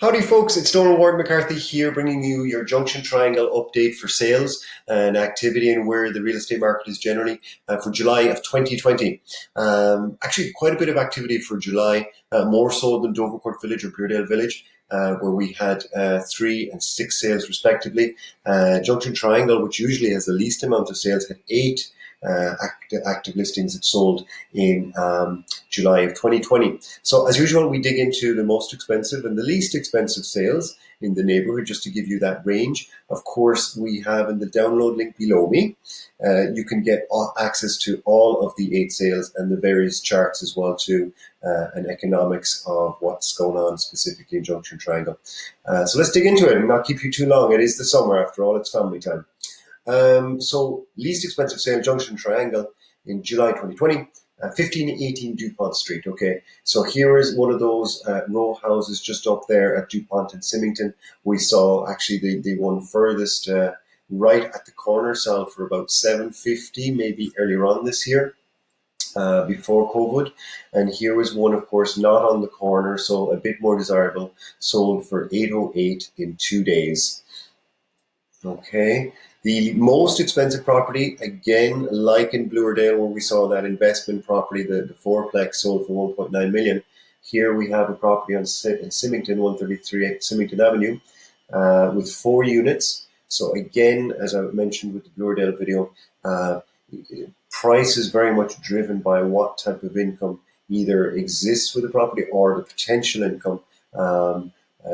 Howdy folks, it's Donal Ward-McCarthy here bringing you your Junction Triangle update for sales and activity and where the real estate market is generally for July of 2020. Actually quite a bit of activity for July, more so than Dovercourt Village or Peardale Village. Where we had 3 and 6 sales respectively. Junction Triangle, which usually has the least amount of sales, had 8 active listings that sold in July of 2020. So as usual, we dig into the most expensive and the least expensive sales in the neighborhood just to give you that range. Of course, we have in the download link below me, you can get access to all of the 8 sales and the various charts as well too, and economics of what's going on specifically in Junction Triangle. So let's dig into it and not keep you too long. It is the summer after all, it's family time. So least expensive sale, Junction Triangle in July 2020, 1518 DuPont Street. Okay, so here is one of those row houses just up there at DuPont and Symington. We saw actually the one furthest right at the corner sold for about $750, maybe earlier on this year. Before COVID, and here was one, of course, not on the corner, so a bit more desirable, sold for $808 in 2 days. Okay, the most expensive property, again, like in Bluerdale, where we saw that investment property, the fourplex sold for $1.9 million. Here we have a property on Symington, 133 Symington Avenue, with 4 units. So again, as I mentioned with the Bluerdale video, price is very much driven by what type of income either exists with the property or the potential income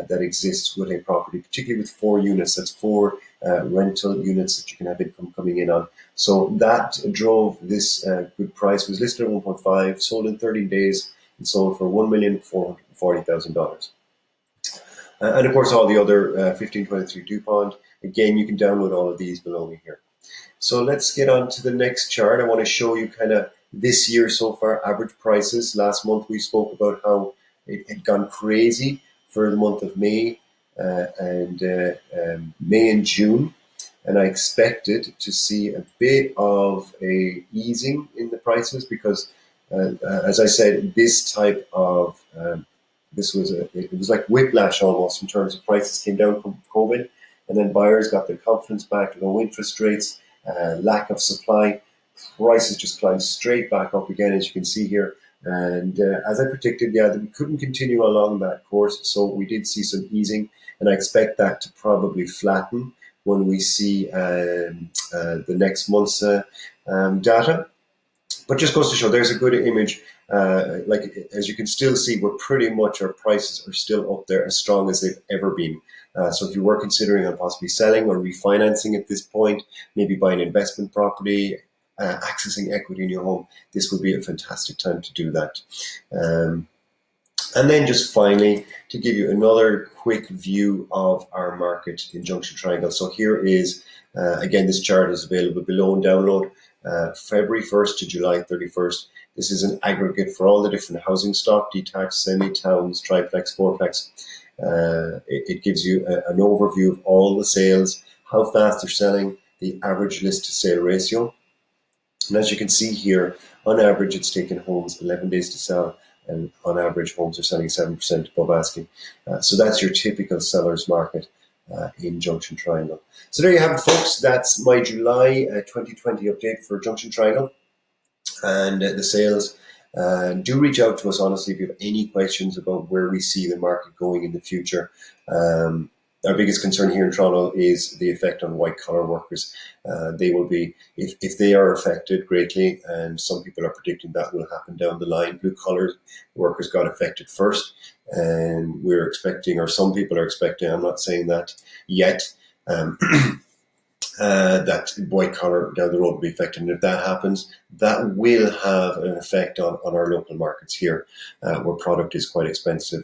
that exists with a property, particularly with 4 units. That's 4 rental units that you can have income coming in on. So that drove this good price. Was listed at 1.5, sold in 30 days, and sold for $1,440,000. And of course, all the other 1523 DuPont. Again, you can download all of these below me here. So let's get on to the next chart. I want to show you kind of this year so far, average prices. Last month we spoke about how it had gone crazy for the month of May and June. And I expected to see a bit of a easing in the prices because, as I said, this type of, it was like whiplash almost in terms of prices came down from COVID. And then buyers got their confidence back, low interest rates, lack of supply, prices just climbed straight back up again, as you can see here. And as I predicted, yeah, we couldn't continue along that course, so we did see some easing, and I expect that to probably flatten when we see the next month's data. But just goes to show there's a good image. Like as you can still see, we're pretty much, our prices are still up there as strong as they've ever been. So if you were considering on possibly selling or refinancing at this point, maybe buying investment property, accessing equity in your home, this would be a fantastic time to do that. And then just finally, to give you another quick view of our market in Junction Triangle. So here is, again, this chart is available below and download, February 1st to July 31st. This is an aggregate for all the different housing stock, detached, semi-towns, triplex, fourplex. It gives you an overview of all the sales, how fast they're selling, the average list to sale ratio. And as you can see here, on average, it's taken homes 11 days to sell, and on average, homes are selling 7% above asking. So that's your typical seller's market in Junction Triangle. So there you have it, folks. That's my July 2020 update for Junction Triangle and the sales. Do reach out to us, honestly, if you have any questions about where we see the market going in the future. Our biggest concern here in Toronto is the effect on white-collar workers. They will be, if they are affected greatly, and some people are predicting that will happen down the line. Blue-collar workers got affected first, and we're expecting, or some people are expecting, I'm not saying that yet, that white-collar down the road will be affected. And if that happens, that will have an effect on our local markets here, where product is quite expensive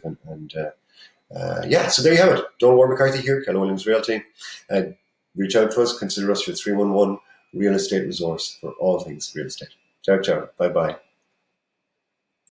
yeah, so there you have it. Donal Ward-McCarthy here, Keller Williams Realty. Reach out to us. Consider us your 311 real estate resource for all things real estate. Ciao, ciao. Bye-bye.